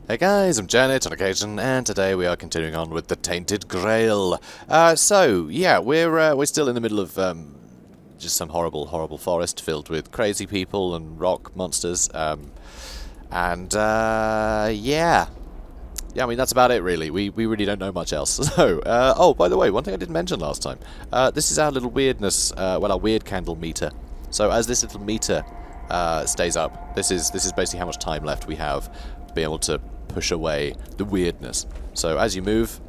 Hey guys, I'm Janet on occasion, and today we are continuing on with the Tainted Grail. Yeah, we're still in the middle of just some horrible forest filled with crazy people and rock monsters. Yeah, I mean that's about it really. We really don't know much else. So, oh, by the way, one thing I didn't mention last time. This is our little weirdness, our weird candle meter. So as this little meter stays up, this is basically how much time left we have to be able to push away the weirdness. So as you move,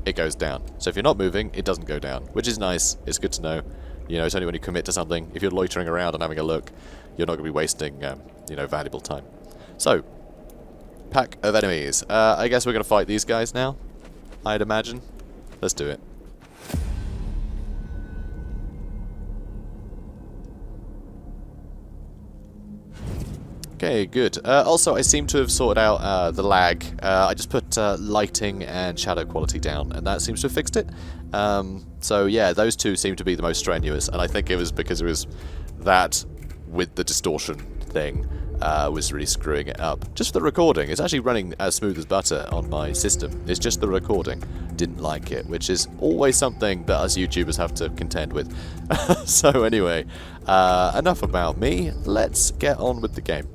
it goes down. So if you're not moving, it doesn't go down, which is nice. It's good to know. You know, it's only when you commit to something. If you're loitering around and having a look, you're not going to be wasting, valuable time. So, pack of enemies. I guess we're going to fight these guys now, I'd imagine. Let's do it. Okay, good. Also, I seem to have sorted out the lag. I just put lighting and shadow quality down, and that seems to have fixed it. So yeah, those two seem to be the most strenuous, and I think it was because it was that with the distortion thing was really screwing it up. Just for the recording, it's actually running as smooth as butter on my system. It's just the recording didn't like it, which is always something that us YouTubers have to contend with. So anyway, enough about me. Let's get on with the game.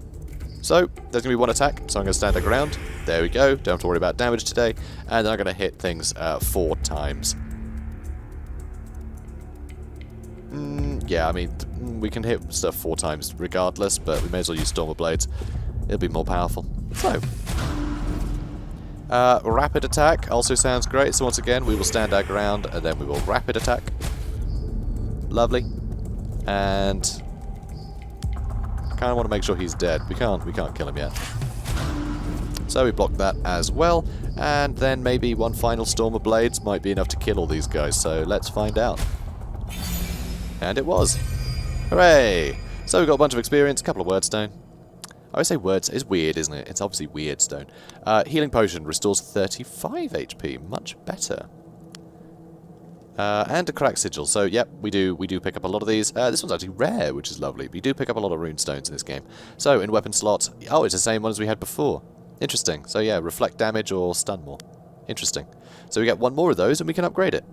So, there's going to be one attack, so I'm going to stand our ground. There we go, don't have to worry about damage today. And then I'm going to hit things 4 times. Yeah, I mean, we can hit stuff 4 times regardless, but we may as well use Stormer Blades. It'll be more powerful. So, rapid attack also sounds great. So once again, we will stand our ground, and then we will rapid attack. Lovely. And kind of want to make sure he's dead. We can't kill him yet. So we block that as well, and then maybe one final storm of blades might be enough to kill all these guys. So let's find out. And it was. Hooray! So we got a bunch of experience, a couple of wordstone. I always say words. It's weird, isn't it? It's obviously weird stone. Healing potion restores 35 HP. Much better. And a crack sigil. So, yep, we do pick up a lot of these. This one's actually rare, which is lovely. We do pick up a lot of rune stones in this game. So, in weapon slot, oh, it's the same one as we had before. Interesting. So, yeah, reflect damage or stun more. Interesting. So, we get one more of those and we can upgrade it.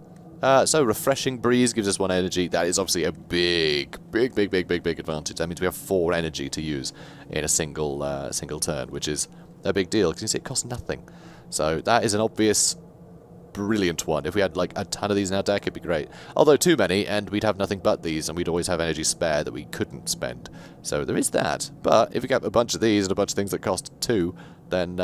So, refreshing breeze gives us 1 energy. That is obviously a big advantage. That means we have 4 energy to use in a single turn, which is a big deal because you see it costs nothing. So, that is an obvious brilliant one. If we had like a ton of these in our deck, it'd be great. Although too many, and we'd have nothing but these, and we'd always have energy spare that we couldn't spend. So there is that. But if we get a bunch of these and a bunch of things that cost 2, then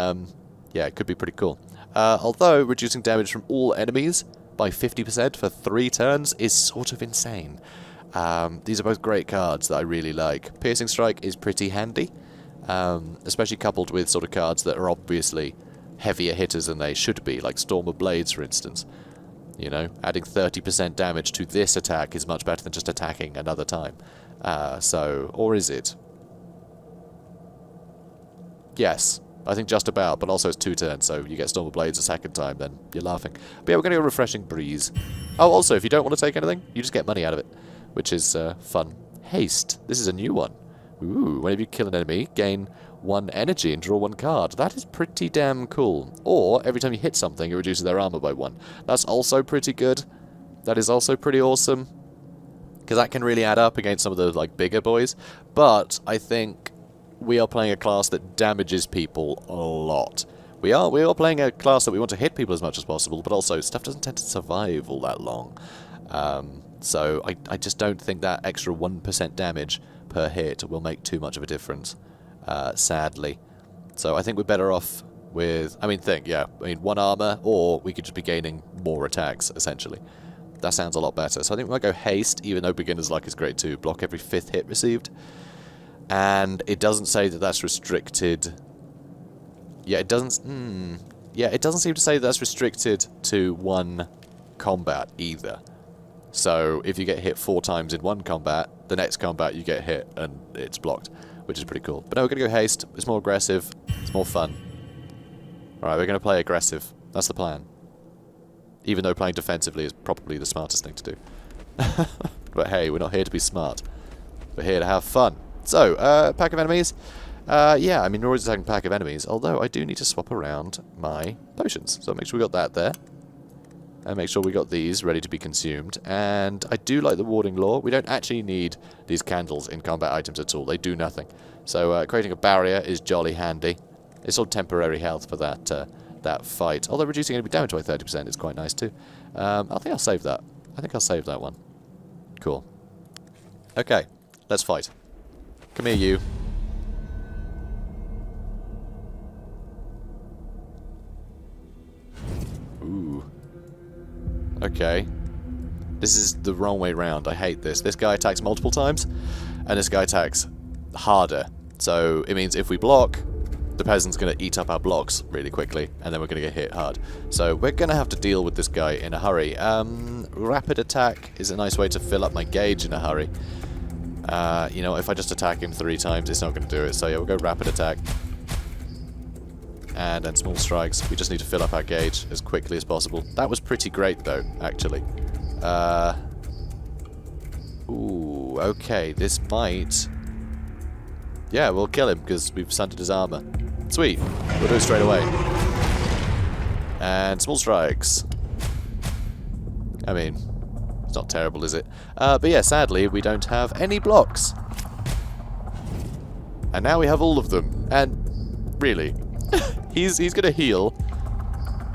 yeah, it could be pretty cool. Although reducing damage from all enemies by 50% for 3 turns is sort of insane. These are both great cards that I really like. Piercing Strike is pretty handy, especially coupled with sort of cards that are obviously heavier hitters than they should be, like Storm of Blades, for instance. You know, adding 30% damage to this attack is much better than just attacking another time. Or is it? Yes, I think just about, but also it's 2 turns, so you get Storm of Blades a second time, then you're laughing. But yeah, we're going to go Refreshing Breeze. Oh, also, if you don't want to take anything, you just get money out of it, which is fun. Haste. This is a new one. Ooh, whenever you kill an enemy, gain 1 energy and draw 1 card. That is pretty damn cool. Or, every time you hit something, it reduces their armor by 1. That's also pretty good. That is also pretty awesome. Because that can really add up against some of the like bigger boys. But, I think we are playing a class that damages people a lot. We are playing a class that we want to hit people as much as possible, but also stuff doesn't tend to survive all that long. So, I just don't think that extra 1% damage per hit will make too much of a difference. Sadly. So I think we're better off with, 1 armor, or we could just be gaining more attacks, essentially. That sounds a lot better. So I think we might go Haste, even though Beginner's Luck is great too. Block every 5th hit received. And it doesn't say that that's restricted. Yeah, it doesn't. Yeah, it doesn't seem to say that's restricted to 1 combat either. So if you get hit 4 times in 1 combat, the next combat you get hit and it's blocked, which is pretty cool. But no, we're going to go Haste. It's more aggressive. It's more fun. Alright, we're going to play aggressive. That's the plan. Even though playing defensively is probably the smartest thing to do. But hey, we're not here to be smart. We're here to have fun. So, pack of enemies. Yeah, I mean, we're always attacking a pack of enemies, although I do need to swap around my potions. So make sure we got that there. And make sure we got these ready to be consumed. And I do like the warding law. We don't actually need these candles in combat items at all. They do nothing. So creating a barrier is jolly handy. It's sort of temporary health for that fight. Although reducing enemy damage by 30% is quite nice too. I think I'll save that. I think I'll save that one. Cool. Okay, let's fight. Come here, you. Ooh. Okay. This is the wrong way round. I hate this. This guy attacks multiple times, and this guy attacks harder. So it means if we block, the peasant's going to eat up our blocks really quickly, and then we're going to get hit hard. So we're going to have to deal with this guy in a hurry. Rapid attack is a nice way to fill up my gauge in a hurry. You know, if I just attack him 3 times, it's not going to do it. So yeah, we'll go rapid attack. And then small strikes. We just need to fill up our gauge as quickly as possible. That was pretty great, though, actually. Ooh, okay. This might... Yeah, we'll kill him, because we've stunted his armor. Sweet. We'll do it straight away. And small strikes. I mean, it's not terrible, is it? But yeah, sadly, we don't have any blocks. And now we have all of them. And, really... He's going to heal,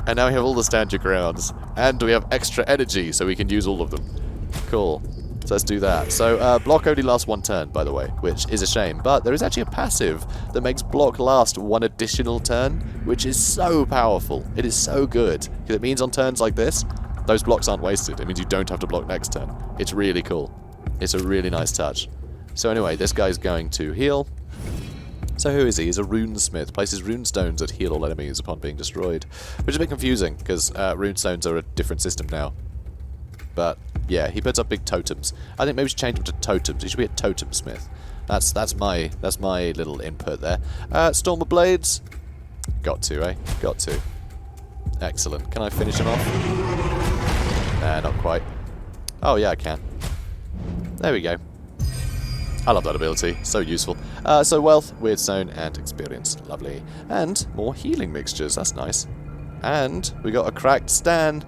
and now we have all the stand your grounds, and we have extra energy, so we can use all of them. Cool. So let's do that. So block only lasts 1 turn, by the way, which is a shame, but there is actually a passive that makes block last 1 additional turn, which is so powerful. It is so good, because it means on turns like this, those blocks aren't wasted. It means you don't have to block next turn. It's really cool. It's a really nice touch. So anyway, this guy's going to heal. So who is he? He's a runesmith. Places runestones that heal all enemies upon being destroyed. Which is a bit confusing, because runestones are a different system now. But, yeah, he puts up big totems. I think maybe we should change him to totems. He should be a totem smith. That's my little input there. Storm of Blades. Got to, eh? Got to. Excellent. Can I finish him off? Nah, not quite. Oh, yeah, I can. There we go. I love that ability. So useful. So wealth, weird stone, and experience. Lovely. And more healing mixtures. That's nice. And we got a cracked stand.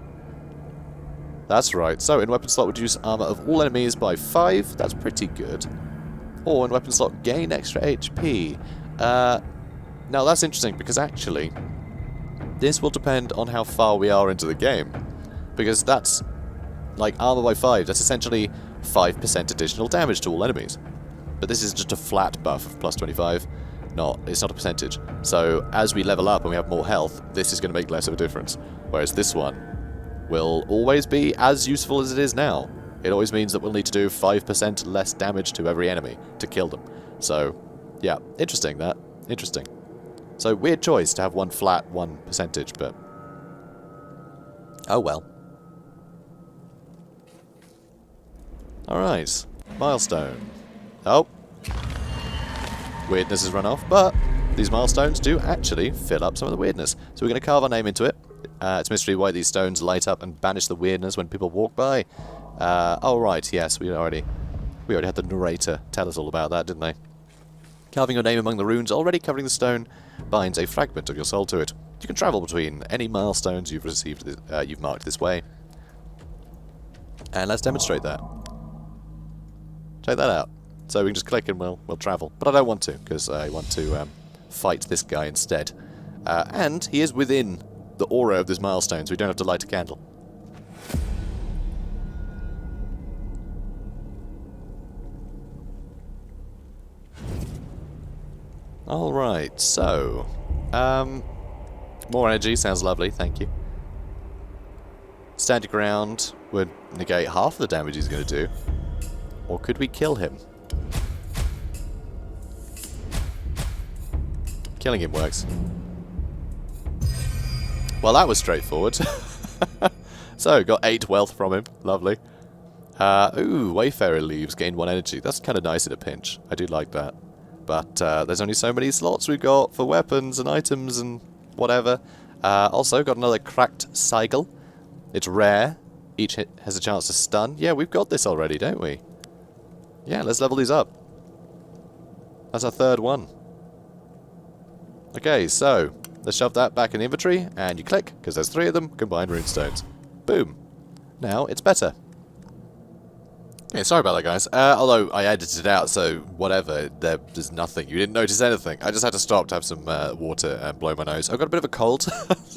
That's right. So in weapon slot, reduce armor of all enemies by 5. That's pretty good. Or in weapon slot, gain extra HP. Now that's interesting because actually, this will depend on how far we are into the game. Because that's like armor by 5. That's essentially 5% additional damage to all enemies. But this is just a flat buff of plus 25. It's not a percentage. So as we level up and we have more health, this is going to make less of a difference. Whereas this one will always be as useful as it is now. It always means that we'll need to do 5% less damage to every enemy to kill them. So, yeah, interesting that. Interesting. So weird choice to have one flat, one percentage, but... oh well. Alright. Milestone. Oh. Weirdness has run off, but these milestones do actually fill up some of the weirdness. So we're going to carve our name into it. It's mystery why these stones light up and banish the weirdness when people walk by. Oh right, yes, we already had the narrator tell us all about that, didn't they? Carving your name among the runes already covering the stone binds a fragment of your soul to it. You can travel between any milestones you've received, you've marked this way. And let's demonstrate that. Check that out. So we can just click and we'll travel. But I don't want to, because I want to fight this guy instead. And he is within the aura of this milestone, so we don't have to light a candle. Alright, so... more energy, sounds lovely, thank you. Stand your ground would negate half of the damage he's going to do. Or could we kill him? Killing him works. Well, that was straightforward. So, got 8 wealth from him. Lovely. Ooh, Wayfarer leaves, gain 1 energy. That's kind of nice in a pinch. I do like that. But there's only so many slots we've got for weapons and items and whatever. Also, got another cracked sigil. It's rare. Each hit has a chance to stun. Yeah, we've got this already, don't we? Yeah, let's level these up. That's our 3rd one. Okay, so let's shove that back in the inventory, and you click, because there's 3 of them, combined runestones. Boom. Now it's better. Okay, sorry about that, guys. Although I edited it out, so whatever. There's nothing. You didn't notice anything. I just had to stop to have some water and blow my nose. I've got a bit of a cold,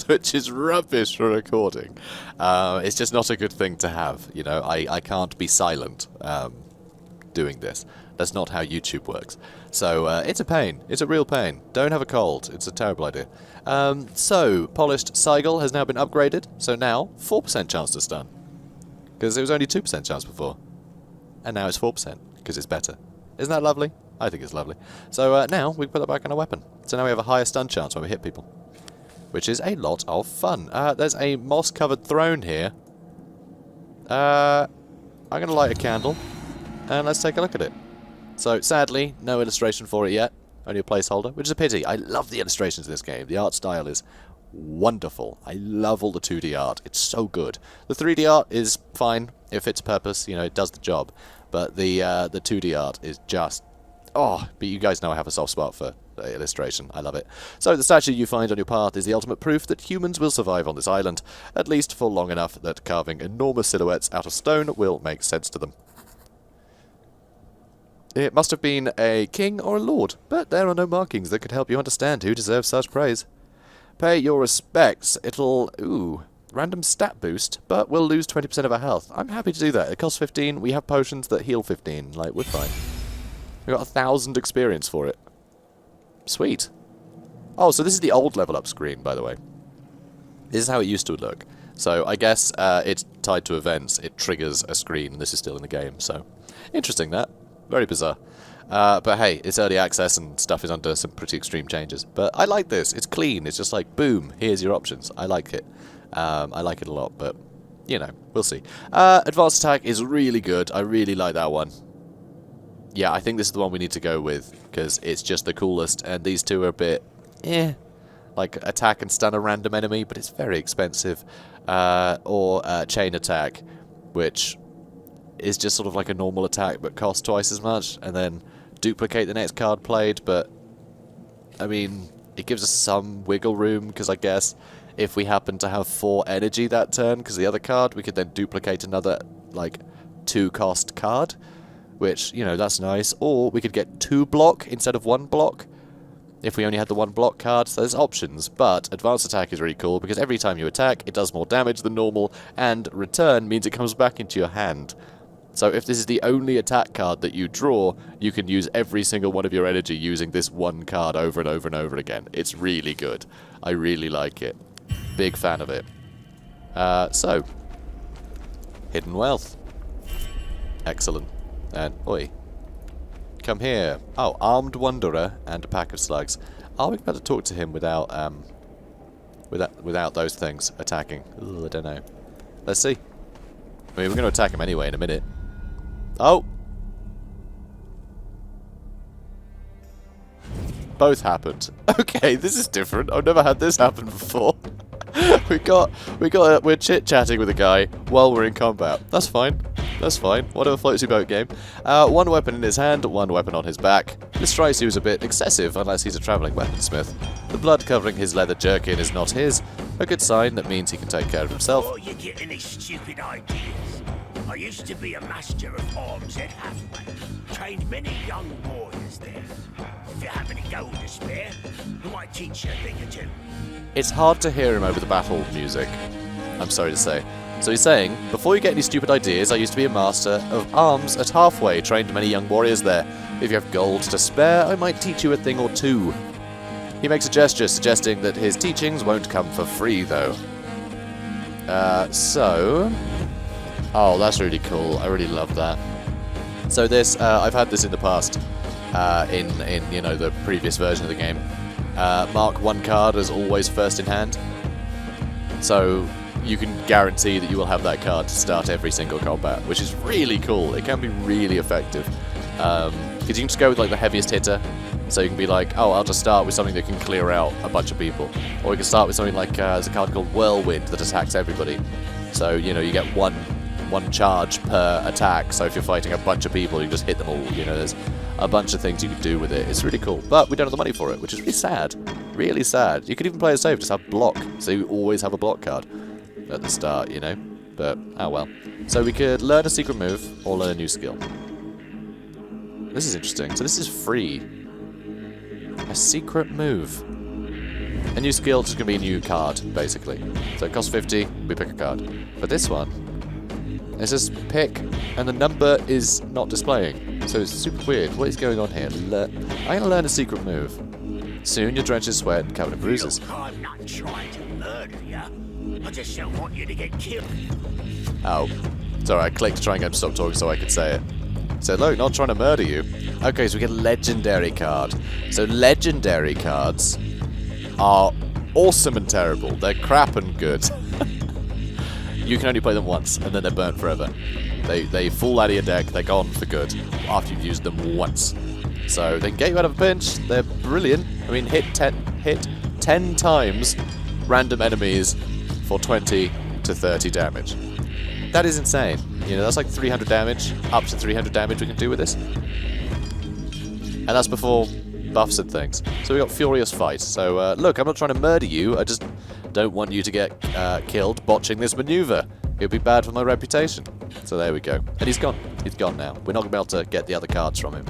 which is rubbish for recording. It's just not a good thing to have. You know, I can't be silent doing this. That's not how YouTube works. So it's a pain. It's a real pain. Don't have a cold. It's a terrible idea. So, Polished Sigil has now been upgraded. So now, 4% chance to stun. Because it was only 2% chance before. And now it's 4%, because it's better. Isn't that lovely? I think it's lovely. So now, we can put that back on our weapon. So now we have a higher stun chance when we hit people. Which is a lot of fun. There's a moss-covered throne here. I'm going to light a candle. And let's take a look at it. So, sadly, no illustration for it yet. Only a placeholder, which is a pity. I love the illustrations in this game. The art style is wonderful. I love all the 2D art. It's so good. The 3D art is fine. It fits purpose. You know, it does the job. But the 2D art is just... Oh, but you guys know I have a soft spot for illustration. I love it. So, the statue you find on your path is the ultimate proof that humans will survive on this island. At least for long enough that carving enormous silhouettes out of stone will make sense to them. It must have been a king or a lord, but there are no markings that could help you understand who deserves such praise. Pay your respects. It'll... Ooh. Random stat boost, but we'll lose 20% of our health. I'm happy to do that. It costs 15. We have potions that heal 15. Like, we're fine. We got 1,000 experience for it. Sweet. Oh, so this is the old level up screen, by the way. This is how it used to look. So, I guess it's tied to events. It triggers a screen, and this is still in the game, so... Interesting, that. Very bizarre. But hey, it's early access and stuff is under some pretty extreme changes. But I like this. It's clean. It's just like, boom, here's your options. I like it. I like it a lot, but, you know, we'll see. Advanced attack is really good. I really like that one. Yeah, I think this is the one we need to go with, because it's just the coolest, and these two are a bit, like attack and stun a random enemy, but it's very expensive. Or chain attack, which... is just sort of like a normal attack but costs twice as much, and then duplicate the next card played, but I mean, it gives us some wiggle room, because I guess if we happen to have 4 energy that turn, because the other card, we could then duplicate another, like, 2-cost card, which, you know, that's nice, or we could get 2 block instead of 1 block, if we only had the 1 block card, so there's options, but advanced attack is really cool, because every time you attack, it does more damage than normal, and return means it comes back into your hand. So if this is the only attack card that you draw, you can use every single one of your energy using this one card over and over and over again. It's really good. I really like it. Big fan of it. So, Hidden Wealth. Excellent. And, oi. Come here. Oh, Armed Wanderer and a pack of slugs. Are we about to talk to him without those things attacking? Ooh, I don't know. Let's see. I mean, we're going to attack him anyway in a minute. Oh! Both happened. Okay, this is different. I've never had this happen before. We're chit-chatting with a guy while we're in combat. That's fine. That's fine. Whatever floats your boat game. 1 weapon in his hand, 1 weapon on his back. This strikes you as a bit excessive unless he's a travelling weaponsmith. The blood covering his leather jerkin is not his. A good sign that means he can take care of himself. Before you get any stupid ideas, I used to be a master of arms at Avalon. Trained many young warriors there. If you have any gold to spare, I might teach you a thing or two. It's hard to hear him over the battle music, I'm sorry to say. So he's saying, before you get any stupid ideas, I used to be a master of arms at Halfway, trained many young warriors there. If you have gold to spare, I might teach you a thing or two. He makes a gesture suggesting that his teachings won't come for free, though. Oh, that's really cool. I really love that. So this, I've had this in the past, in you know, the previous version of the game. Mark 1 card as always first in hand. So you can guarantee that you will have that card to start every single combat, which is really cool. It can be really effective. Because you can just go with like the heaviest hitter. So you can be like, oh, I'll just start with something that can clear out a bunch of people. Or you can start with something like, there's a card called Whirlwind that attacks everybody. So, you know, you get one charge per attack. So if you're fighting a bunch of people, you just hit them all. You know, there's a bunch of things you can do with it. It's really cool. But we don't have the money for it, which is really sad. Really sad. You could even play it safe, just have block, so you always have a block card at the start, you know? But, oh well. So we could learn a secret move, or learn a new skill. This is interesting. So this is free. A secret move. A new skill is just going to be a new card, basically. So it costs 50, we pick a card. But this one, it says pick, and the number is not displaying. So it's super weird. What is going on here? I'm going to learn a secret move. Soon you're drenched in sweat and covered in bruises. Look, I'm not trying to murder you. I just don't want you to get killed. Oh. Sorry, I clicked to try and get him to stop talking so I could say it. So look, not trying to murder you. Okay, so we get a legendary card. So legendary cards are awesome and terrible. They're crap and good. You can only play them once, and then they're burnt forever. They fall out of your deck, they're gone for good after you've used them once. So they can get you out of a pinch, they're brilliant. I mean, hit 10 times random enemies for 20 to 30 damage. That is insane. You know, that's like 300 damage, up to 300 damage we can do with this. And that's before buffs and things. So we got Furious Fight. So, look, I'm not trying to murder you, I just don't want you to get killed botching this maneuver. It'd be bad for my reputation. So there we go. And he's gone. He's gone now. We're not going to be able to get the other cards from him,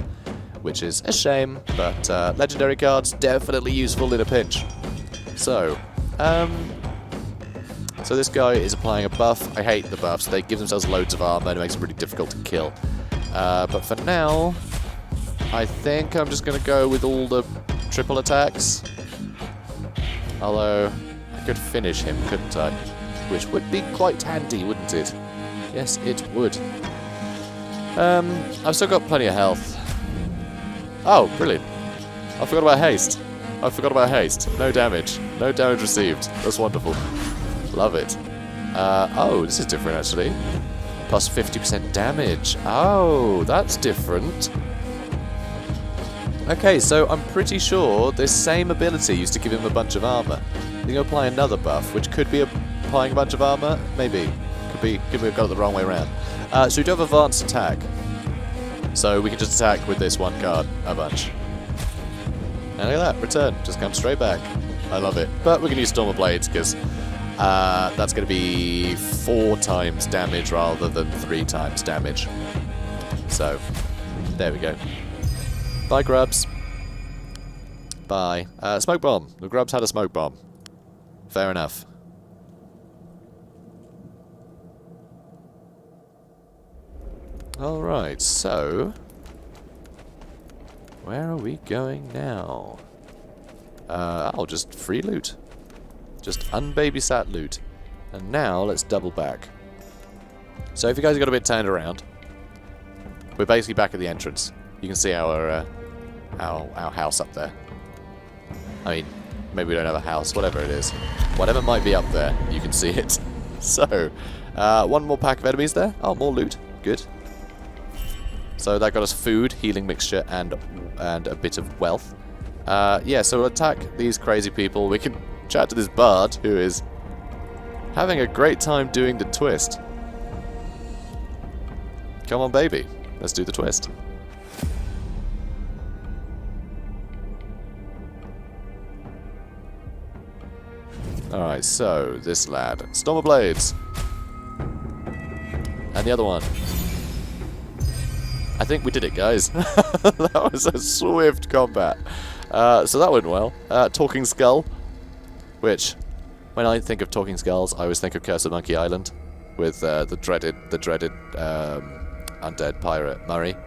which is a shame, but legendary cards definitely useful in a pinch. So, so this guy is applying a buff. I hate the buffs. They give themselves loads of armor and it makes them really difficult to kill. But for now, I think I'm just going to go with all the triple attacks. Although, I could finish him, couldn't I? Which would be quite handy, wouldn't it? Yes, it would. I've still got plenty of health. Oh, brilliant. I forgot about haste. I forgot about haste. No damage. No damage received. That's wonderful. Love it. Oh, this is different, actually. Plus 50% damage. Oh, that's different. Okay, so I'm pretty sure this same ability used to give him a bunch of armor. You can apply another buff, which could be applying a bunch of armor. Maybe. Could be we've got it the wrong way around. So we do have advanced attack. So we can just attack with this one card a bunch. And look at that, return. Just comes straight back. I love it. But we're going to use Storm of Blades because that's going to be 4 times damage rather than 3 times damage. So, there we go. Bye, Grubs. Bye. Smoke bomb. The Grubs had a smoke bomb. Fair enough. Alright, so... where are we going now? Oh, just free loot. Just unbabysat loot. And now, let's double back. So if you guys got a bit turned around, we're basically back at the entrance. You can see our house up there. I mean, maybe we don't have a house, whatever it is. Whatever might be up there, you can see it. So, one more pack of enemies there. Oh, more loot. Good. So that got us food, healing mixture, and a bit of wealth. Yeah, so we'll attack these crazy people. We can chat to this bard who is having a great time doing the twist. Come on, baby. Let's do the twist. Alright, so this lad. Storm of Blades. And the other one. I think we did it, guys. That was a swift combat. So that went well. Talking Skull, which, when I think of Talking Skulls, I always think of Curse of Monkey Island, with the dreaded undead pirate Murray.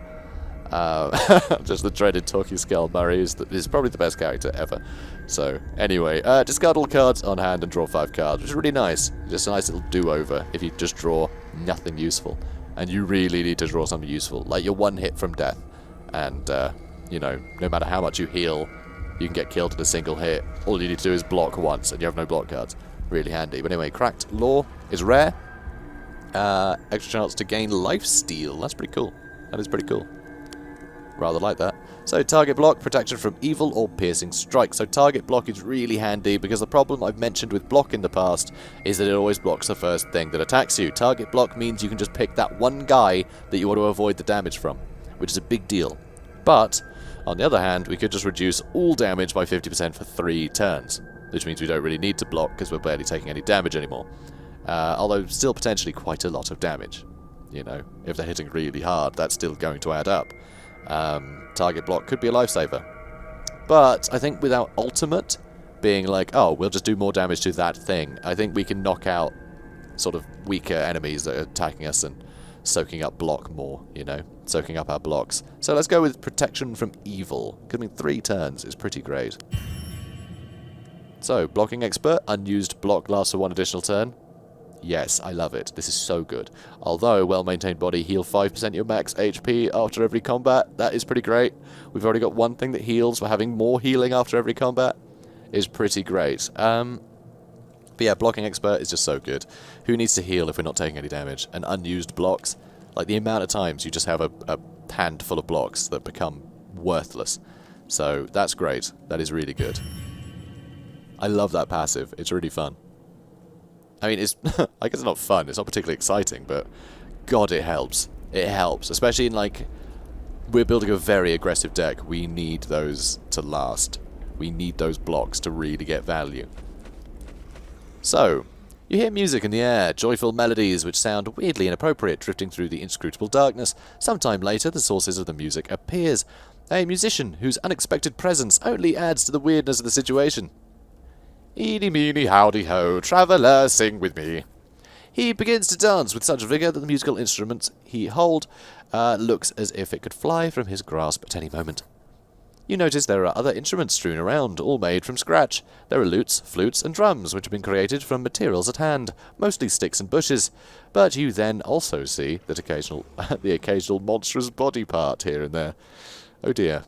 Just the dreaded Talking Skull Murray is probably the best character ever. So anyway, discard all cards on hand and draw 5 cards, which is really nice. Just a nice little do-over if you just draw nothing useful. And you really need to draw something useful. Like you're 1 hit from death. And, you know, no matter how much you heal, you can get killed in a single hit. All you need to do is block once, and you have no block cards. Really handy. But anyway, Cracked Law is rare. Extra chance to gain lifesteal. That's pretty cool. That is pretty cool. Rather like that. So, target block, protection from evil or piercing strike. So, target block is really handy because the problem I've mentioned with block in the past is that it always blocks the first thing that attacks you. Target block means you can just pick that one guy that you want to avoid the damage from, which is a big deal. But, on the other hand, we could just reduce all damage by 50% for 3 turns, which means we don't really need to block because we're barely taking any damage anymore. Although still potentially quite a lot of damage. You know, if they're hitting really hard, that's still going to add up. Target block could be a lifesaver. But I think without ultimate being like, oh, we'll just do more damage to that thing, I think we can knock out sort of weaker enemies that are attacking us and soaking up block more, you know, soaking up our blocks. So let's go with protection from evil. I mean, 3 turns is pretty great. So, blocking expert, unused block lasts for 1 additional turn. Yes, I love it. This is so good. Although, well-maintained body, heal 5% your max HP after every combat. That is pretty great. We've already got one thing that heals, but having more healing after every combat is pretty great. But yeah, blocking expert is just so good. Who needs to heal if we're not taking any damage? And unused blocks, like the amount of times you just have a hand full of blocks that become worthless. So that's great. That is really good. I love that passive. It's really fun. I mean, it's I guess it's not fun. It's not particularly exciting, but God, it helps. It helps, especially in like we're building a very aggressive deck. We need those to last. We need those blocks to really get value. So, you hear music in the air, joyful melodies which sound weirdly inappropriate drifting through the inscrutable darkness. Sometime later, the sources of the music appears. A musician whose unexpected presence only adds to the weirdness of the situation. Eeny, meeny, howdy ho, traveller, sing with me. He begins to dance with such vigour that the musical instrument he holds looks as if it could fly from his grasp at any moment. You notice there are other instruments strewn around, all made from scratch. There are lutes, flutes, and drums, which have been created from materials at hand, mostly sticks and bushes. But you then also see that the occasional monstrous body part here and there. Oh dear.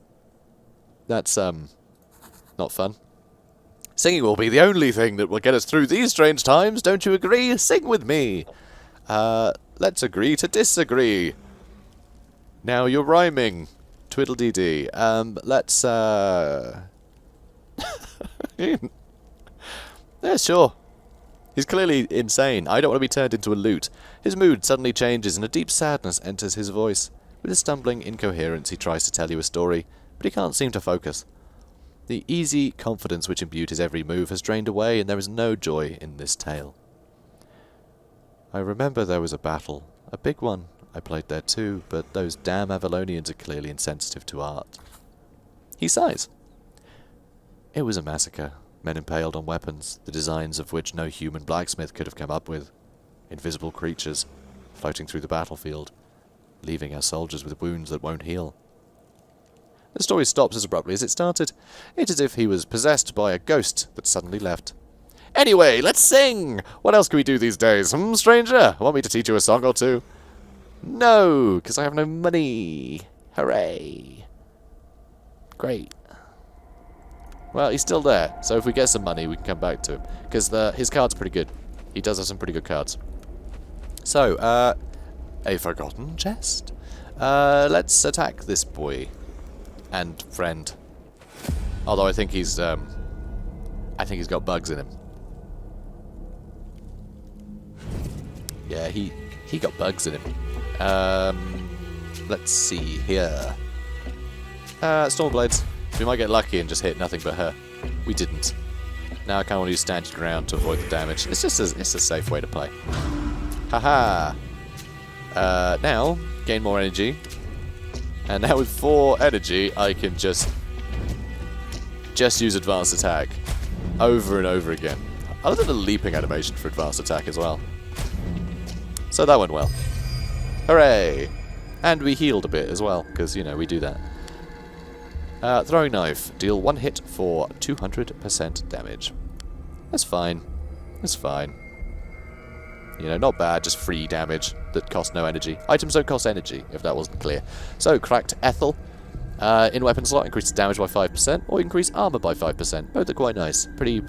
That's, not fun. Singing will be the only thing that will get us through these strange times, don't you agree? Sing with me! Let's agree to disagree. Now you're rhyming. Twiddle-dee-dee. Let's, yeah, sure. He's clearly insane. I don't want to be turned into a lute. His mood suddenly changes and a deep sadness enters his voice. With a stumbling incoherence, he tries to tell you a story, but he can't seem to focus. The easy confidence which imbued his every move has drained away, and there is no joy in this tale. I remember there was a battle. A big one. I played there too, but those damn Avalonians are clearly insensitive to art. He sighs. It was a massacre. Men impaled on weapons, the designs of which no human blacksmith could have come up with. Invisible creatures, floating through the battlefield, leaving our soldiers with wounds that won't heal. The story stops as abruptly as it started. It's as if he was possessed by a ghost that suddenly left. Anyway, let's sing! What else can we do these days, stranger? Want me to teach you a song or two? No, because I have no money. Hooray. Great. Well, he's still there, so if we get some money, we can come back to him. Because his card's pretty good. He does have some pretty good cards. So, a forgotten chest? Let's attack this boy. And friend. Although I think he's got bugs in him. Yeah, he got bugs in him. Let's see here. Stormblades. We might get lucky and just hit nothing but her. We didn't. Now I kind of want to use Tainted Ground to avoid the damage. It's just it's a safe way to play. Haha. Now gain more energy. And now with 4 energy, I can just use advanced attack over and over again. I love the leaping animation for advanced attack as well. So that went well. Hooray! And we healed a bit as well, because, you know, we do that. Throwing knife. Deal 1 hit for 200% damage. That's fine. That's fine. You know, not bad, just free damage that costs no energy. Items don't cost energy, if that wasn't clear. So, Cracked Ethel. In weapon slot, increases damage by 5%, or increase armor by 5%. Both are quite nice. Pretty,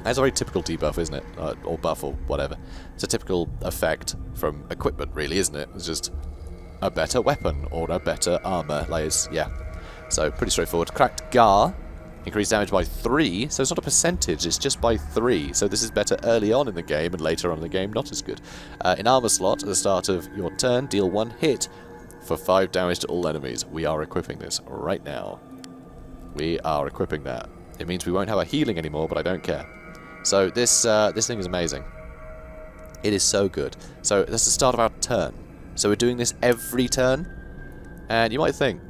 that's a very typical debuff, isn't it? Or buff, or whatever. It's a typical effect from equipment, really, isn't it? It's just a better weapon, or a better armor. Like, yeah. So, pretty straightforward. Cracked Gar. Increase damage by 3, so it's not a percentage, it's just by 3. So this is better early on in the game, and later on in the game, not as good. In armor slot, at the start of your turn, deal 1 hit for 5 damage to all enemies. We are equipping this right now. We are equipping that. It means we won't have a healing anymore, but I don't care. So this thing is amazing. It is so good. So that's the start of our turn. So we're doing this every turn. And you might think,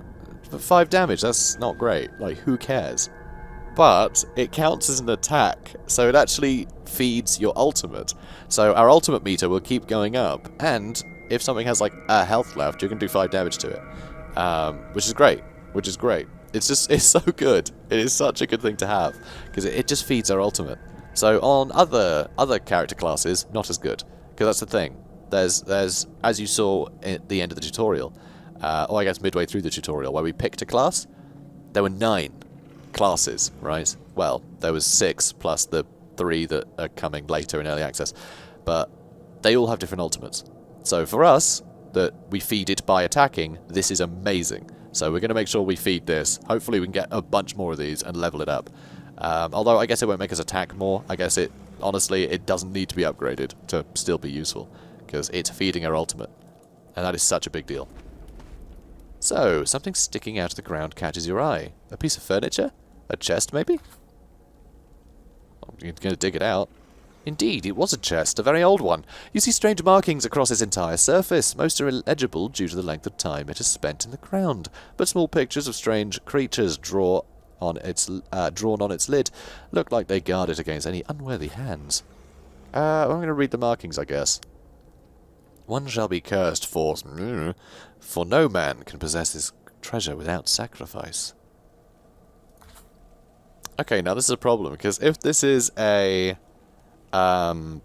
5 damage, that's not great. Like, who cares? But it counts as an attack, so it actually feeds your ultimate. So our ultimate meter will keep going up, and if something has like a health left, you can do 5 damage to it, which is great. It's so good. It is such a good thing to have because it just feeds our ultimate. So on other character classes, not as good, because that's the thing. There's as you saw at the end of the tutorial, or I guess midway through the tutorial, where we picked a class, there were 9 classes, right? Well, there was 6 plus the 3 that are coming later in early access, but they all have different ultimates. So for us, that we feed it by attacking, this is amazing. So we're going to make sure we feed this. Hopefully we can get a bunch more of these and level it up. Although I guess it won't make us attack more. I guess honestly, it doesn't need to be upgraded to still be useful, because it's feeding our ultimate. And that is such a big deal. So, something sticking out of the ground catches your eye. A piece of furniture? A chest, maybe? You're going to dig it out. Indeed, it was a chest, a very old one. You see strange markings across its entire surface. Most are illegible due to the length of time it has spent in the ground, but small pictures of strange creatures drawn on its lid look like they guard it against any unworthy hands. I'm going to read the markings, I guess. One shall be cursed for no man can possess his treasure without sacrifice. Okay, now this is a problem, because if this is a I'm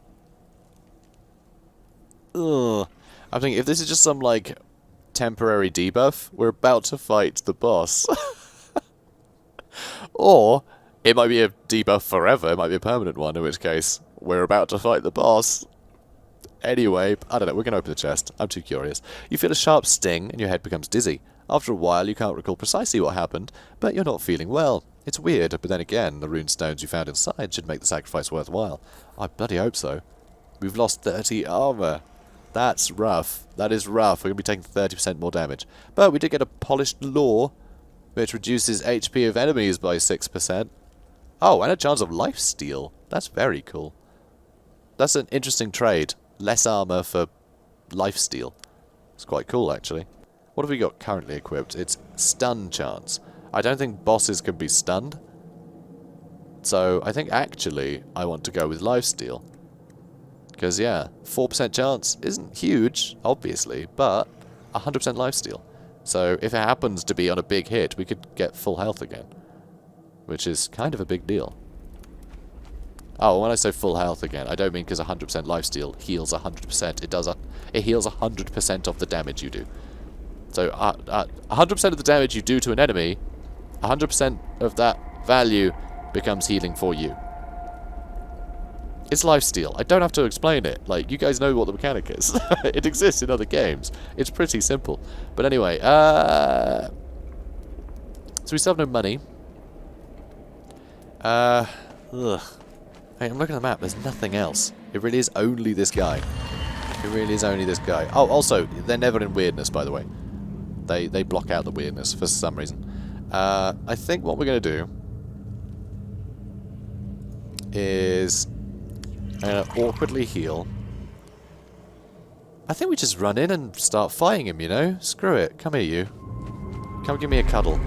thinking if this is just some, like, temporary debuff, we're about to fight the boss. Or, it might be a debuff forever, it might be a permanent one, in which case, we're about to fight the boss. Anyway, I don't know, we're going to open the chest. I'm too curious. You feel a sharp sting, and your head becomes dizzy. After a while, you can't recall precisely what happened, but you're not feeling well. It's weird, but then again, the rune stones you found inside should make the sacrifice worthwhile. I bloody hope so. We've lost 30 armor. That's rough. That is rough. We're going to be taking 30% more damage. But we did get a polished lore, which reduces HP of enemies by 6%. Oh, and a chance of lifesteal. That's very cool. That's an interesting trade. Less armor for lifesteal. It's quite cool, actually. What have we got currently equipped? It's stun chance. I don't think bosses can be stunned. So I think actually I want to go with lifesteal. Because yeah, 4% chance isn't huge, obviously, but 100% lifesteal. So if it happens to be on a big hit, we could get full health again. Which is kind of a big deal. Oh, when I say full health again, I don't mean because 100% lifesteal heals 100%. It heals 100% of the damage you do. So 100% of the damage you do to an enemy, 100% of that value becomes healing for you. It's lifesteal. I don't have to explain it. Like, you guys know what the mechanic is. It exists in other games. It's pretty simple. But anyway, so we still have no money. Hey, I'm looking at the map. There's nothing else. It really is only this guy. It really is only this guy. Oh, also, they're never in weirdness, by the way. They block out the weirdness for some reason. I think what we're going to do is awkwardly heal. I think we just run in and start fighting him, you know? Screw it. Come here, you. Come give me a cuddle.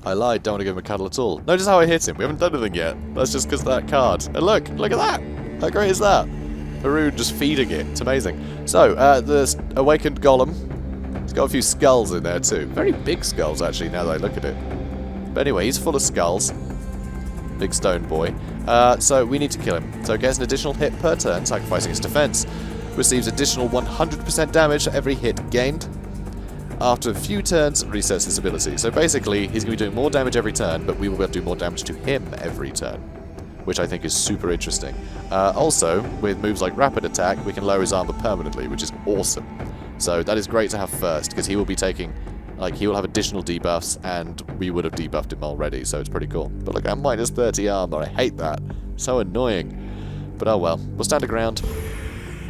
I lied, don't want to give him a cuddle at all. Notice how I hit him. We haven't done anything yet. That's just because of that card. And look at that. How great is that? The rune just feeding it. It's amazing. So, the Awakened Golem. He's got a few skulls in there too. Very big skulls, actually, now that I look at it. But anyway, he's full of skulls. Big stone boy. So we need to kill him. So gets an additional hit per turn, sacrificing his defense. Receives additional 100% damage for every hit gained. After a few turns, resets his ability. So basically, he's going to be doing more damage every turn, but we will be able to do more damage to him every turn, which I think is super interesting. Also, with moves like Rapid Attack, we can lower his armor permanently, which is awesome. So that is great to have first, because he will be taking, like, he will have additional debuffs, and we would have debuffed him already, so it's pretty cool. But look, I'm minus 30 armor. I hate that. So annoying. But oh well. We'll stand our ground.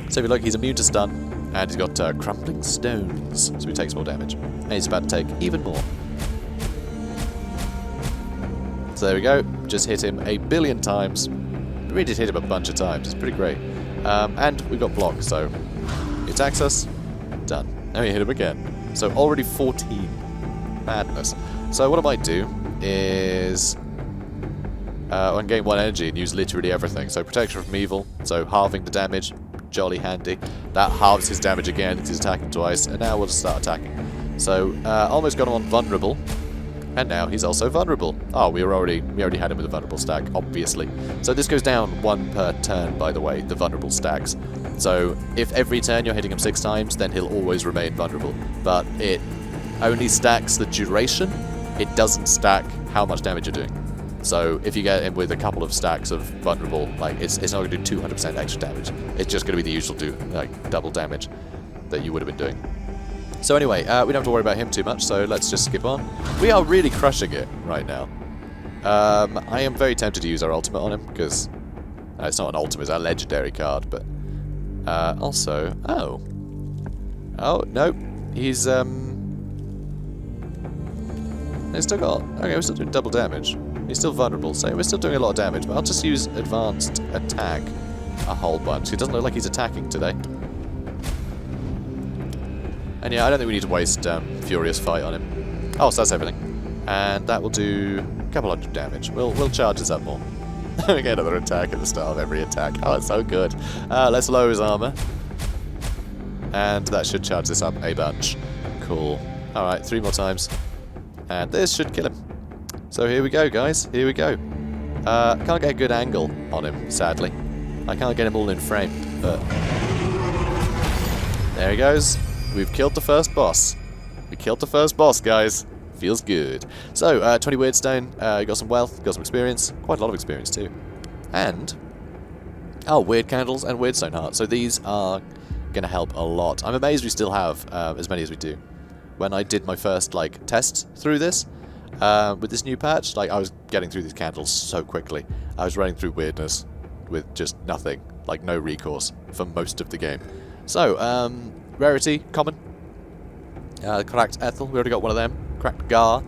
So if you look, he's immune to stun, and he's got crumbling stones, so he takes more damage. And he's about to take even more. So there we go. Just hit him a billion times. We really did hit him a bunch of times. It's pretty great. And we've got block, so he attacks us. Done. Now we hit him again. So already 14. Madness. So what I might do is I can gain 1 energy and use literally everything. So protection from evil, so halving the damage, jolly handy. That halves his damage again because he's attacking twice, and now we'll just start attacking. So almost got him on vulnerable, and now he's also vulnerable. Oh, we already had him with a vulnerable stack, obviously. So this goes down 1 per turn, by the way, the vulnerable stacks. So if every turn you're hitting him 6 times, then he'll always remain vulnerable. But it only stacks the duration. It doesn't stack how much damage you're doing. So if you get him with a couple of stacks of vulnerable, like it's not going to do 200% extra damage. It's just going to be the usual double damage that you would have been doing. So anyway, we don't have to worry about him too much, so let's just skip on. We are really crushing it right now. I am very tempted to use our ultimate on him, because it's not an ultimate, it's our legendary card, but also... Oh, no, he's still got... Okay, we're still doing double damage. He's still vulnerable, so we're still doing a lot of damage, but I'll just use advanced attack a whole bunch. He doesn't look like he's attacking today. And yeah, I don't think we need to waste Furious Fight on him. Oh, so that's everything. And that will do a couple hundred damage. We'll charge this up more. We get another attack at the start of every attack. Oh, it's so good. Let's lower his armor. And that should charge this up a bunch. Cool. Alright, 3 more times. And this should kill him. So here we go, guys. Here we go. Can't get a good angle on him, sadly. I can't get him all in frame, but... There he goes. We've killed the first boss. We killed the first boss, guys. Feels good. So, 20 Weirdstone. You got some wealth, got some experience. Quite a lot of experience, too. And... Oh, Weird Candles and Weirdstone Heart. So these are going to help a lot. I'm amazed we still have as many as we do. When I did my first, test through this, with this new patch, I was getting through these candles so quickly. I was running through weirdness with just nothing, no recourse for most of the game. So, rarity, common. Cracked Ethel, we already got one of them. Cracked Gar.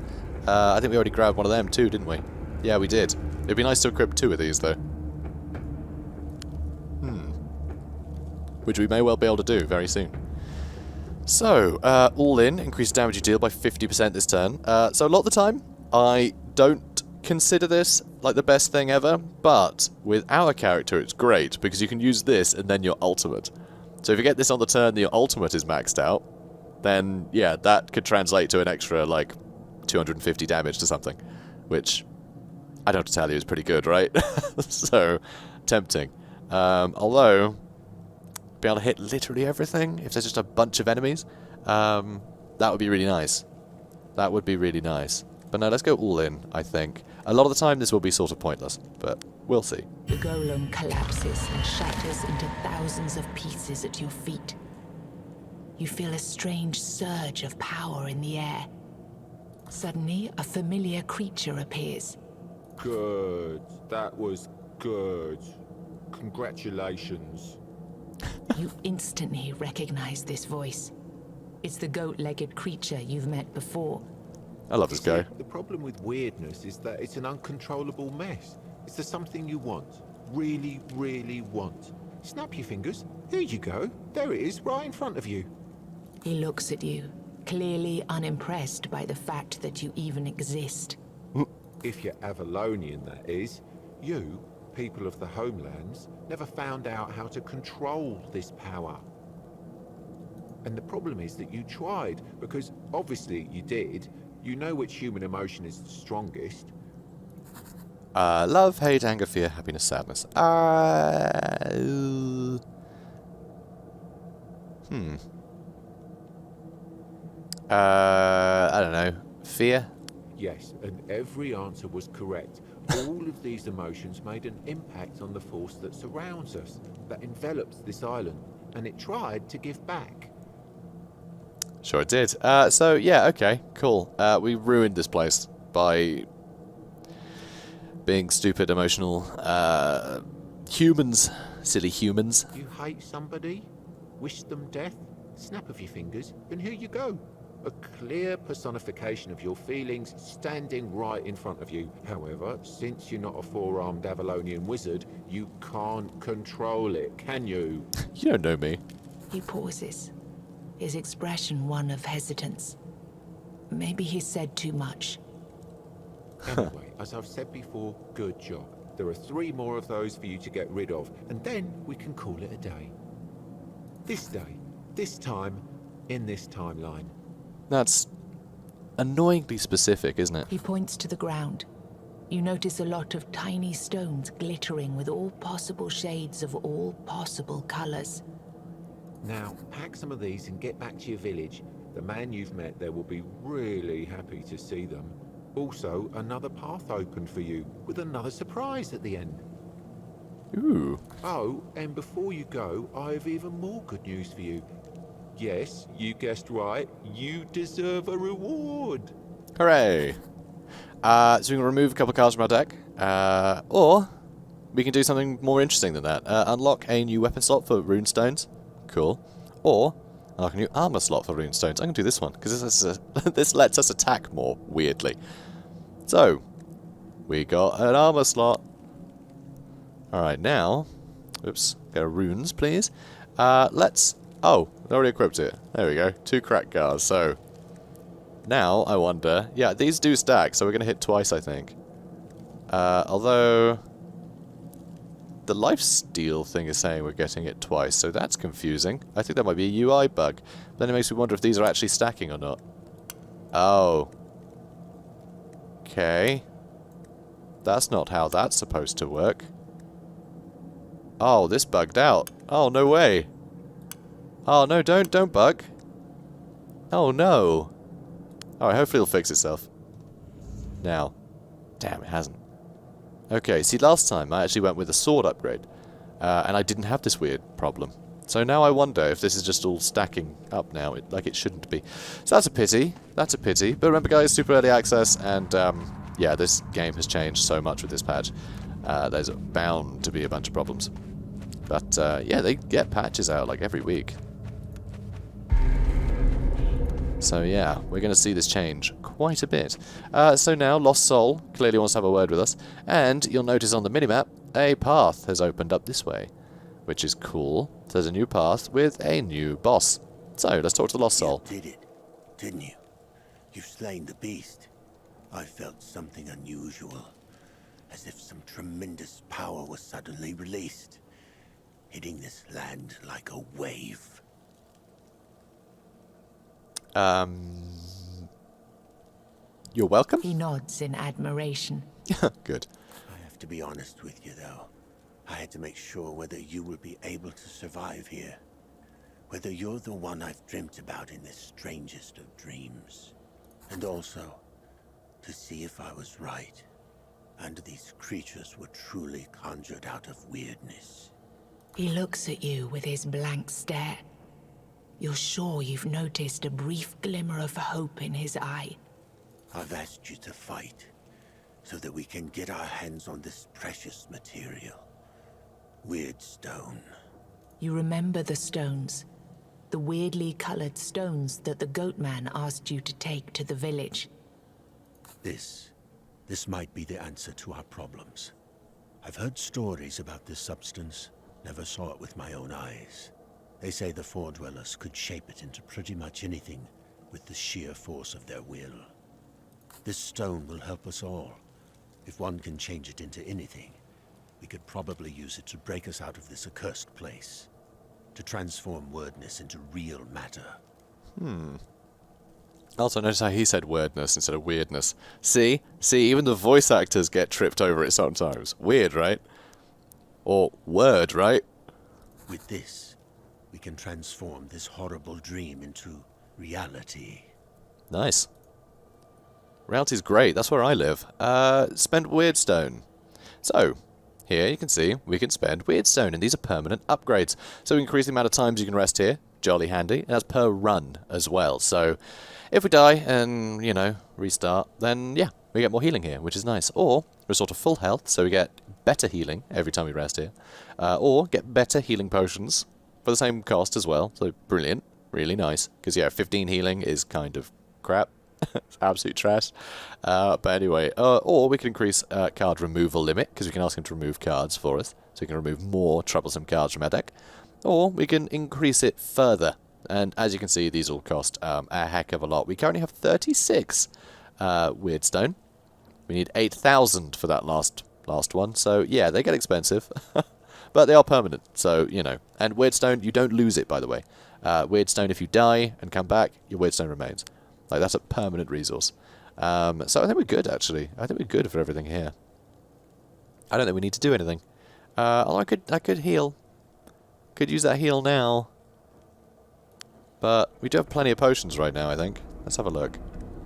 I think we already grabbed one of them too, didn't we? Yeah, we did. It'd be nice to equip 2 of these, though. Which we may well be able to do very soon. So, all in, increased damage you deal by 50% this turn. So a lot of the time, I don't consider this the best thing ever, but with our character it's great, because you can use this and then your ultimate. So if you get this on the turn and your ultimate is maxed out, then, yeah, that could translate to an extra, 250 damage to something, which, I don't have to tell you, is pretty good, right? So, tempting. Although... be able to hit literally everything if there's just a bunch of enemies. That would be really nice. That would be really nice. But no, let's go all in, I think. A lot of the time this will be sort of pointless, but we'll see. The golem collapses and shatters into thousands of pieces at your feet. You feel a strange surge of power in the air. Suddenly, a familiar creature appears. Good. That was good. Congratulations. You instantly recognize this voice. It's the goat-legged creature you've met before. I love this guy. The problem with weirdness is that it's an uncontrollable mess. Is there something you want? Really, really want? Snap your fingers. Here you go. There it is, right in front of you. He looks at you, clearly unimpressed by the fact that you even exist. If you're Avalonian, that is. You, people of the homelands, never found out how to control this power. And the problem is that you tried, because obviously you did. You know which human emotion is the strongest. Love, hate, anger, fear, happiness, sadness. I don't know. Fear? Yes, and every answer was correct. All of these emotions made an impact on the force that surrounds us, that envelops this island, and it tried to give back. Sure it did. So, yeah, okay, cool. We ruined this place by being stupid, emotional humans. Silly humans. You hate somebody, wish them death, snap of your fingers, and here you go. A clear personification of your feelings standing right in front of you. However, since you're not a four-armed Avalonian wizard, you can't control it, can you? You don't know me. He pauses, his expression one of hesitance. Maybe he said too much. Anyway, as I've said before, good job. There are 3 more of those for you to get rid of, and then we can call it a day. This day, this time, in this timeline. That's annoyingly specific, isn't it? He points to the ground. You notice a lot of tiny stones glittering with all possible shades of all possible colors. Now, pack some of these and get back to your village. The man you've met there will be really happy to see them. Also, another path opened for you, with another surprise at the end. Ooh. Oh, and before you go, I have even more good news for you. Yes, you guessed right. You deserve a reward. Hooray! So we can remove a couple of cards from our deck, or we can do something more interesting than that. Unlock a new weapon slot for runestones. Cool. Or unlock a new armor slot for runestones. I'm going to do this one, because this lets us attack more, weirdly. So, we got an armor slot. Alright, now... Oops. Go to runes, please. Let's... Oh, I already equipped it. There we go. 2 crack cards, so... Now, I wonder... Yeah, these do stack, so we're going to hit twice, I think. Although... The lifesteal thing is saying we're getting it twice, so that's confusing. I think that might be a UI bug. Then it makes me wonder if these are actually stacking or not. Oh. Okay. That's not how that's supposed to work. Oh, this bugged out. Oh, no way. Oh, no, don't bug. Oh, no. Alright, hopefully it'll fix itself. Now. Damn, it hasn't. Okay, see, last time I actually went with a sword upgrade. And I didn't have this weird problem. So now I wonder if this is just all stacking up now, like it shouldn't be. So that's a pity. That's a pity. But remember, guys, super early access, and yeah, this game has changed so much with this patch. There's bound to be a bunch of problems. But yeah, they get patches out like every week. So yeah, we're going to see this change quite a bit. So now, Lost Soul clearly wants to have a word with us. And you'll notice on the minimap, a path has opened up this way. Which is cool. So there's a new path with a new boss. So, let's talk to the Lost Soul. You did it, didn't you? You've slain the beast. I felt something unusual. As if some tremendous power was suddenly released. Hitting this land like a wave. You're welcome? He nods in admiration. Good. I have to be honest with you, though. I had to make sure whether you will be able to survive here. Whether you're the one I've dreamt about in this strangest of dreams. And also, to see if I was right. And these creatures were truly conjured out of weirdness. He looks at you with his blank stare. You're sure you've noticed a brief glimmer of hope in his eye. I've asked you to fight, so that we can get our hands on this precious material. Weird stone. You remember the stones. The weirdly colored stones that the goat man asked you to take to the village. This might be the answer to our problems. I've heard stories about this substance, never saw it with my own eyes. They say the Fore-dwellers could shape it into pretty much anything with the sheer force of their will. This stone will help us all. If one can change it into anything, we could probably use it to break us out of this accursed place. To transform wordness into real matter. Also, notice how he said wordness instead of weirdness. See, even the voice actors get tripped over it sometimes. Weird, right? Or word, right? With this, we can transform this horrible dream into reality. Nice. Reality's great. That's where I live. Spend Weirdstone. So, here you can see we can spend Weirdstone, and these are permanent upgrades. So we increase the amount of times you can rest here. Jolly handy. And that's per run as well. So, if we die and, you know, restart, then yeah, we get more healing here, which is nice. Or, restore to full health, so we get better healing every time we rest here, or get better healing potions for the same cost as well. So brilliant, really nice. Because yeah, 15 healing is kind of crap. It's absolute trash. But anyway, or we can increase card removal limit, because we can ask him to remove cards for us, so we can remove more troublesome cards from our deck. Or we can increase it further. And as you can see, these all cost a heck of a lot. We currently have 36 Weirdstone. We need 8,000 for that last one. So yeah, they get expensive. But they are permanent, so, you know. And Weirdstone, you don't lose it, by the way. Weirdstone, if you die and come back, your Weirdstone remains. Like, that's a permanent resource. So I think we're good, actually. I think we're good for everything here. I don't think we need to do anything. Although I could heal. Could use that heal now. But we do have plenty of potions right now, I think. Let's have a look.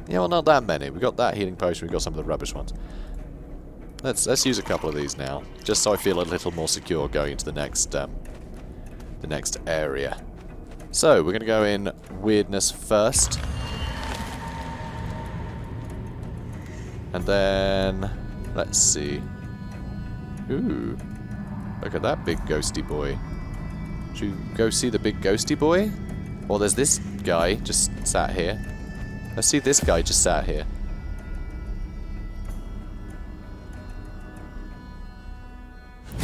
Yeah, well, not that many. We've got that healing potion. We've got some of the rubbish ones. Let's use a couple of these now, just so I feel a little more secure going into the next area. So we're going to go in weirdness first, and then let's see. Ooh, look at that big ghosty boy. Should we go see the big ghosty boy? Or there's this guy just sat here. Let's see this guy just sat here.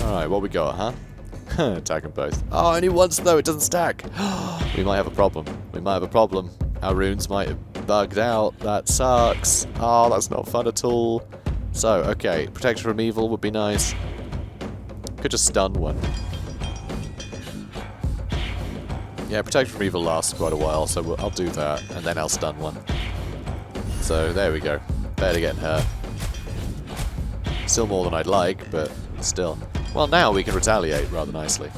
Alright, what we got, huh? Attack them both. Oh, only once though, it doesn't stack. We might have a problem. We might have a problem. Our runes might have bugged out. That sucks. Oh, that's not fun at all. So, okay, protection from evil would be nice. Could just stun one. Yeah, protection from evil lasts quite a while, so I'll do that, and then I'll stun one. So, there we go. Better getting hurt. Still more than I'd like, but still. Well, now we can retaliate rather nicely.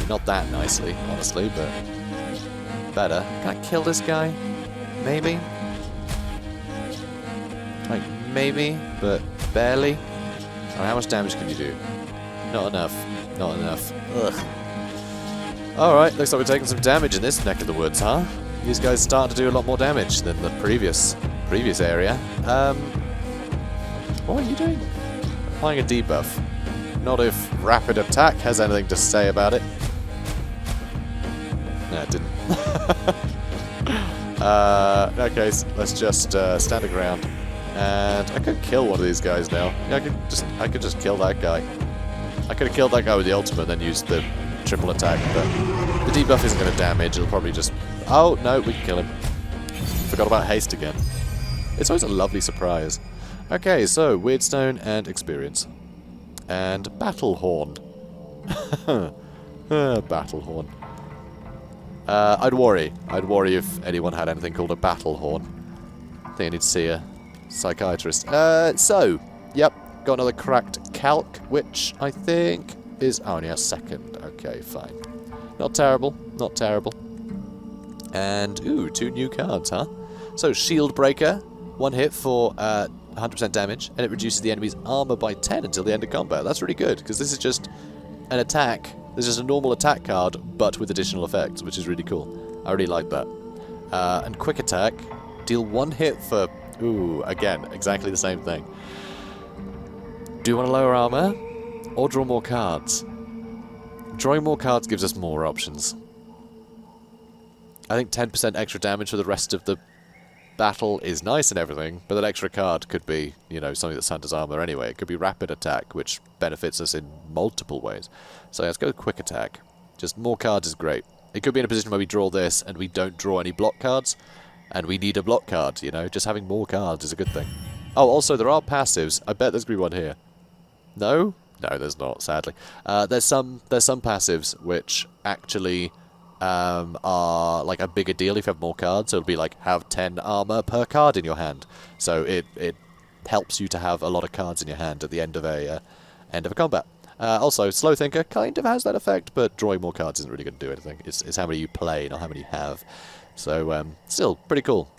Not that nicely, honestly, but better. Can I kill this guy? Maybe? Like, maybe, but barely? Oh, how much damage can you do? Not enough. Not enough. Ugh. Alright, looks like we're taking some damage in this neck of the woods, huh? These guys starting to do a lot more damage than the previous area. What are you doing? Applying a debuff. Not if rapid attack has anything to say about it. No, it didn't. In that case, let's just stand our ground. And I could kill one of these guys now. Yeah, I could just kill that guy. I could have killed that guy with the ultimate and then used the triple attack, but the debuff isn't going to damage. It'll probably just... Oh, no, we can kill him. Forgot about haste again. It's always a lovely surprise. Okay, so Weirdstone and experience. And Battle Horn. Battle Horn. I'd worry. I'd worry if anyone had anything called a Battle Horn. I think I need to see a psychiatrist. So, yep, got another cracked calc, which I think is only a second. Okay, fine. Not terrible, not terrible. And, ooh, 2 new cards, huh? So, Shield Breaker, 1 hit for 100% damage, and it reduces the enemy's armor by 10 until the end of combat. That's really good, because this is just an attack. This is a normal attack card, but with additional effects, which is really cool. I really like that. And Quick Attack, deal 1 hit for, ooh, again, exactly the same thing. Do you want to lower armor, or draw more cards? Drawing more cards gives us more options. I think 10% extra damage for the rest of the battle is nice and everything, but that extra card could be, you know, something that Santa's armor anyway. It could be rapid attack, which benefits us in multiple ways. So let's go with quick attack. Just more cards is great. It could be in a position where we draw this and we don't draw any block cards, and we need a block card, you know. Just having more cards is a good thing. Oh, also, there are passives. I bet there's going to be one here. No? No, there's not, sadly. There's some passives which actually are like a bigger deal if you have more cards. So it'll be like, have 10 armor per card in your hand. So it helps you to have a lot of cards in your hand at the end of a combat. Also, Slow Thinker kind of has that effect, but drawing more cards isn't really going to do anything. It's how many you play, not how many you have. So, still, pretty cool.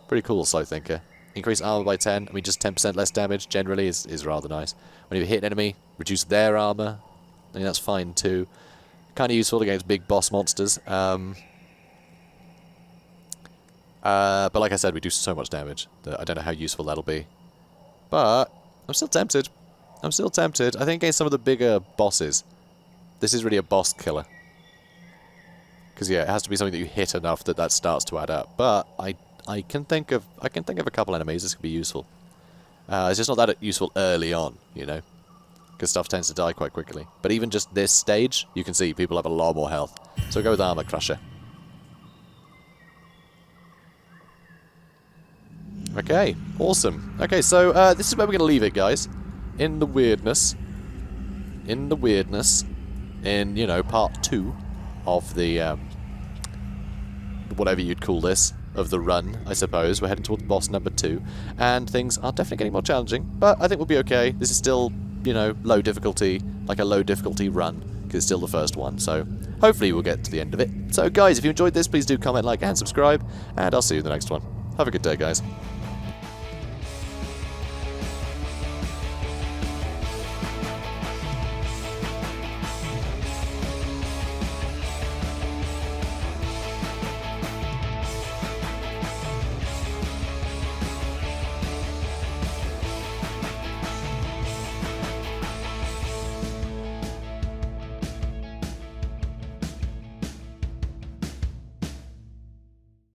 Pretty cool, Slow Thinker. Increase armor by 10. I mean, just 10% less damage generally is rather nice. When you hit an enemy, reduce their armor. I mean, that's fine too. Kind of useful against big boss monsters. But like I said, we do so much damage that I don't know how useful that'll be. But I'm still tempted. I'm still tempted. I think against some of the bigger bosses, this is really a boss killer. Because yeah, it has to be something that you hit enough that that starts to add up. But I can think of a couple enemies this could be useful. It's just not that useful early on, you know, because stuff tends to die quite quickly. But even just this stage, you can see people have a lot more health. So go with Armor Crusher. Okay, awesome. Okay, so this is where we're going to leave it, guys. In the weirdness. In, you know, part 2 of the, whatever you'd call this, of the run, I suppose. We're heading towards boss number 2, and things are definitely getting more challenging, but I think we'll be okay. This is still, you know, low difficulty, like a low difficulty run, because it's still the first one, so hopefully we'll get to the end of it. So guys, if you enjoyed this, please do comment, like, and subscribe, and I'll see you in the next one. Have a good day, guys.